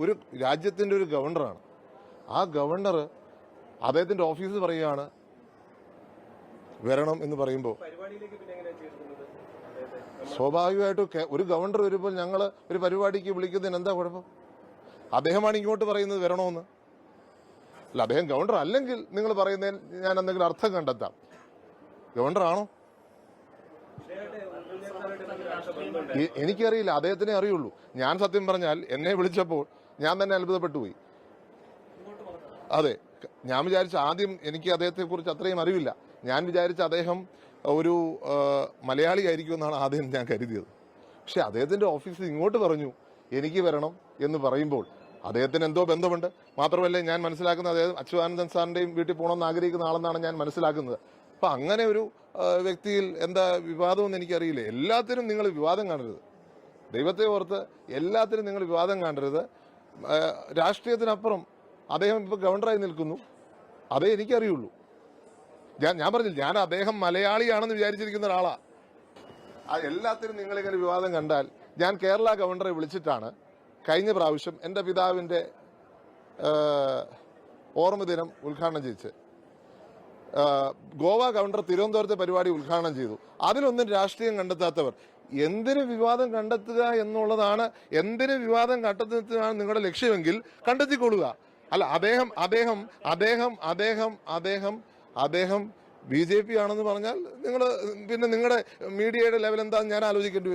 ഒരു രാജ്യത്തിൻ്റെ ഒരു ഗവർണറാണ്. ആ ഗവർണർ അദ്ദേഹത്തിൻ്റെ ഓഫീസ് പറയുകയാണ് വരണം എന്ന് പറയുമ്പോൾ സ്വാഭാവികമായിട്ടും ഒരു ഗവർണർ വരുമ്പോൾ ഞങ്ങൾ ഒരു പരിപാടിക്ക് വിളിക്കുന്നതിന് എന്താ കുഴപ്പം? അദ്ദേഹമാണ് ഇങ്ങോട്ട് പറയുന്നത് വരണമെന്ന്. അല്ല, അദ്ദേഹം ഗവർണർ അല്ലെങ്കിൽ നിങ്ങൾ പറയുന്നതിൽ ഞാൻ എന്തെങ്കിലും അർത്ഥം കണ്ടെത്താം. ഗവർണറാണോ? എനിക്കറിയില്ല, അദ്ദേഹത്തിനെ അറിയുള്ളൂ. ഞാൻ സത്യം പറഞ്ഞാൽ എന്നെ വിളിച്ചപ്പോൾ ഞാൻ തന്നെ അത്ഭുതപ്പെട്ടു പോയി. അതെ, ഞാൻ വിചാരിച്ച ആദ്യം എനിക്ക് അദ്ദേഹത്തെക്കുറിച്ച് അത്രയും അറിവില്ല. ഞാൻ വിചാരിച്ച അദ്ദേഹം ഒരു മലയാളി ആയിരിക്കുമെന്നാണ് ആദ്യം ഞാൻ കരുതിയത്. പക്ഷെ അദ്ദേഹത്തിന്റെ ഓഫീസിൽ ഇങ്ങോട്ട് പറഞ്ഞു എനിക്ക് വരണം എന്ന് പറയുമ്പോൾ അദ്ദേഹത്തിന് എന്തോ ബന്ധമുണ്ട്. മാത്രമല്ല ഞാൻ മനസ്സിലാക്കുന്നത് അദ്ദേഹം അച്യുതാനന്ദൻ സാറിന്റെയും വീട്ടിൽ പോകണമെന്ന് ആഗ്രഹിക്കുന്ന ആളെന്നാണ് ഞാൻ മനസ്സിലാക്കുന്നത്. അപ്പൊ അങ്ങനെ ഒരു വ്യക്തിയിൽ എന്താ വിവാദമെന്ന് എനിക്കറിയില്ല. എല്ലാത്തിനും നിങ്ങൾ വിവാദം കാണരുത്. ദൈവത്തെ ഓർത്ത് എല്ലാത്തിനും നിങ്ങൾ വിവാദം കാണരുത്. രാഷ്ട്രീയത്തിനപ്പുറം അദ്ദേഹം ഇപ്പൊ ഗവർണറായി നിൽക്കുന്നു, അതേ എനിക്കറിയുള്ളൂ. ഞാൻ പറഞ്ഞില്ല, ഞാൻ അദ്ദേഹം മലയാളിയാണെന്ന് വിചാരിച്ചിരിക്കുന്ന ഒരാളാ. ആ എല്ലാത്തിനും നിങ്ങളിങ്ങനെ വിവാദം കണ്ടാൽ ഞാൻ കേരള ഗവർണറെ വിളിച്ചിട്ടാണ് കഴിഞ്ഞ പ്രാവശ്യം എൻ്റെ പിതാവിൻ്റെ ഓർമ്മ ദിനം ഉദ്ഘാടനം ചെയ്യിച്ച്. ഗോവ ഗവർണർ തിരുവനന്തപുരത്തെ പരിപാടി ഉദ്ഘാടനം ചെയ്തു. അതിലൊന്നും രാഷ്ട്രീയം കണ്ടെത്താത്തവർ എന്തിന് വിവാദം കണ്ടെത്തുക എന്നുള്ളതാണ്, എന്തിന് വിവാദം കണ്ടെത്തുന്നതാണ് നിങ്ങളുടെ ലക്ഷ്യമെങ്കിൽ കണ്ടെത്തിക്കൊള്ളുക. അല്ല, അദ്ദേഹം BJP ആണെന്ന് പറഞ്ഞാൽ നിങ്ങൾ പിന്നെ നിങ്ങളുടെ മീഡിയയുടെ ലെവൽ എന്താണെന്ന് ഞാൻ ആലോചിക്കേണ്ടി വരും.